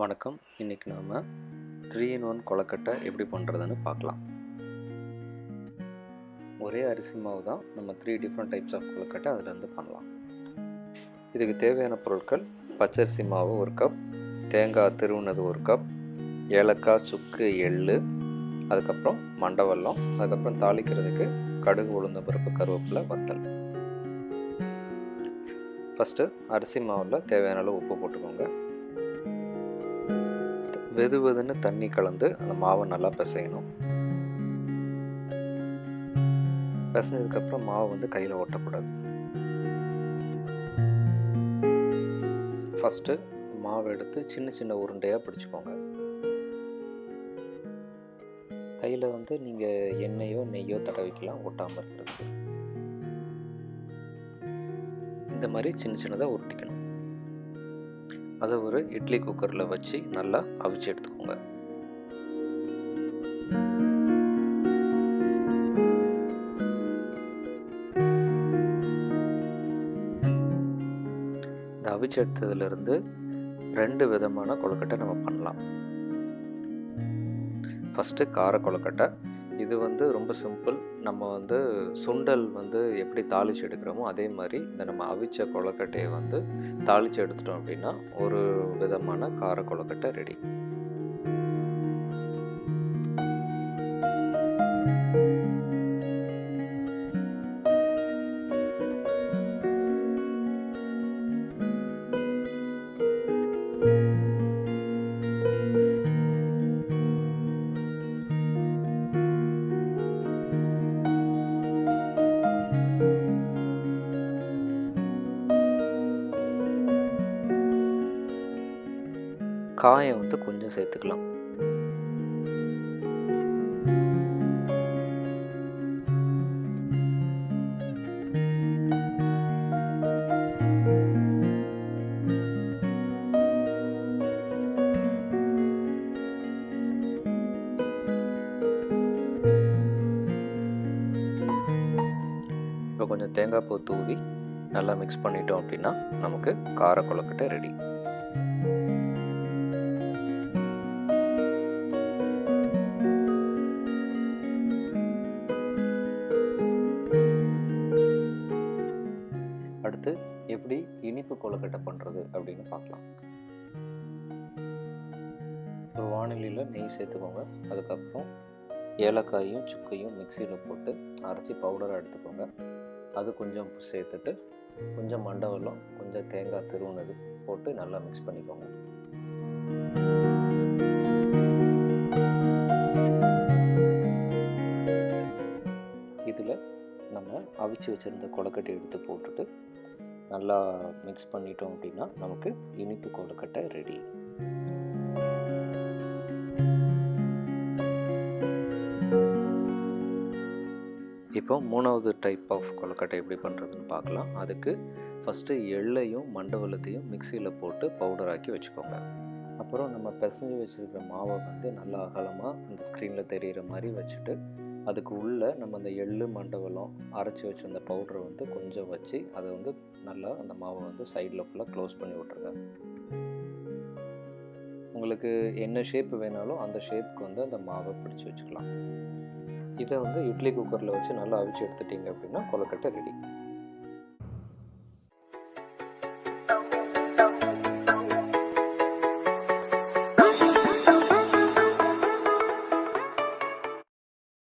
வணக்கம். இன்றைக்கி நாம் 3in1 கொழுக்கட்டை எப்படி பண்ணுறதுன்னு பார்க்கலாம். ஒரே அரிசி மாவு தான் நம்ம 3 டிஃப்ரெண்ட் டைப்ஸ் ஆஃப் கொழுக்கட்டை அதிலேருந்து பண்ணலாம். இதுக்கு தேவையான பொருட்கள்: பச்சரிசி மாவு 1 கப், தேங்காய் திருவுனது 1 கப், ஏலக்காய், சுக்கு, எள்ளு, அதுக்கப்புறம் மண்டவெல்லம், அதுக்கப்புறம் தாளிக்கிறதுக்கு கடுகு, உளுந்தம்பருப்பு, கருவேப்பிலை, வத்தல். ஃபஸ்ட்டு அரிசி மாவில் தேவையான அளவு உப்பு போட்டுக்கோங்க. வெதுவெதுன்னு தண்ணி கலந்து அந்த மாவை நல்லா பிசையணும். பிசைஞ்சதுக்கப்புறம் மாவு கையில் ஒட்டக்கூடாது. ஃபஸ்ட்டு மாவை எடுத்து சின்ன சின்ன உருண்டையாக பிடிச்சிக்கோங்க. கையில் நீங்கள் எண்ணெயோ நெய்யோ தடவிக்கலாம், ஒட்டாமல் இருக்கிறதுக்கு. இந்த மாதிரி சின்ன சின்னதாக உருட்டிக்கணும். அதை ஒரு இட்லி குக்கரில் வச்சு நல்லா அவிச்சு எடுத்துக்கோங்க. இந்த அவிச்சு எடுத்ததுலேருந்து 2 விதமான கொழுக்கட்டை நம்ம பண்ணலாம். ஃபஸ்ட்டு கார கொழுக்கட்டை. இது ரொம்ப சிம்பிள். நம்ம சுண்டல் எப்படி தாளித்து எடுக்கிறோமோ அதே மாதிரி இந்த நம்ம அவிச்ச கொழுக்கட்டையை தாளித்து எடுத்துட்டோம் அப்படின்னா ஒரு விதமான கார கொழுக்கட்டை ரெடி. காயம் கொஞ்சம் சேர்த்துக்கலாம். இப்போ கொஞ்சம் தேங்காய் பூ தூவி நல்லா மிக்ஸ் பண்ணிட்டோம் அப்படின்னா நமக்கு கார கொழுக்கட்டை ரெடி. அடுத்து எப்படி இனிப்பு கொழுக்கட்டை பண்ணுறது அப்படின்னு பார்க்கலாம். ஒரு வானிலையில் நெய் சேர்த்துக்கோங்க. அதுக்கப்புறம் ஏலக்காயும் சுக்கையும் மிக்சியில் போட்டு அரைச்சி பவுடராக எடுத்துக்கோங்க. அது கொஞ்சம் சேர்த்துட்டு கொஞ்சம் மண்டவெல்லம், கொஞ்சம் தேங்காய் திருவுனது போட்டு நல்லா மிக்ஸ் பண்ணிக்கோங்க. இதில் நம்ம அவிச்சு வச்சுருந்த கொழுக்கட்டை எடுத்து போட்டுட்டு நல்லா மிக்ஸ் பண்ணிட்டோம் அப்படின்னா நமக்கு இனிப்பு கொழுக்கட்டை ரெடி. இப்போ 3வது டைப் ஆஃப் கொழுக்கட்டை எப்படி பண்ணுறதுன்னு பார்க்கலாம். அதுக்கு ஃபஸ்ட்டு எள்ளையும் மண்டவெல்லத்தையும் மிக்சியில் போட்டு பவுடராக்கி வச்சுக்கோங்க. அப்புறம் நம்ம பிசைஞ்சு வச்சுருக்கிற மாவை நல்லா அகலமாக அந்த ஸ்க்ரீனில் தெரிகிற மாதிரி வச்சுட்டு அதுக்கு உள்ளே நம்ம அந்த எள்ளு மண்டவெல்லம் அரைச்சி வச்சுருந்த பவுடரை கொஞ்சம் வச்சு அதை நல்லா அந்த மாவை சைடில் ஃபுல்லாக க்ளோஸ் பண்ணி விட்ருங்க. உங்களுக்கு என்ன ஷேப் வேணாலும் அந்த ஷேப்புக்கு அந்த மாவை பிடிச்சி வச்சுக்கலாம். இதை இட்லி குக்கரில் வச்சு நல்லா அவிச்சு எடுத்துட்டிங்க அப்படின்னா கொழுக்கட்டை ரெடி.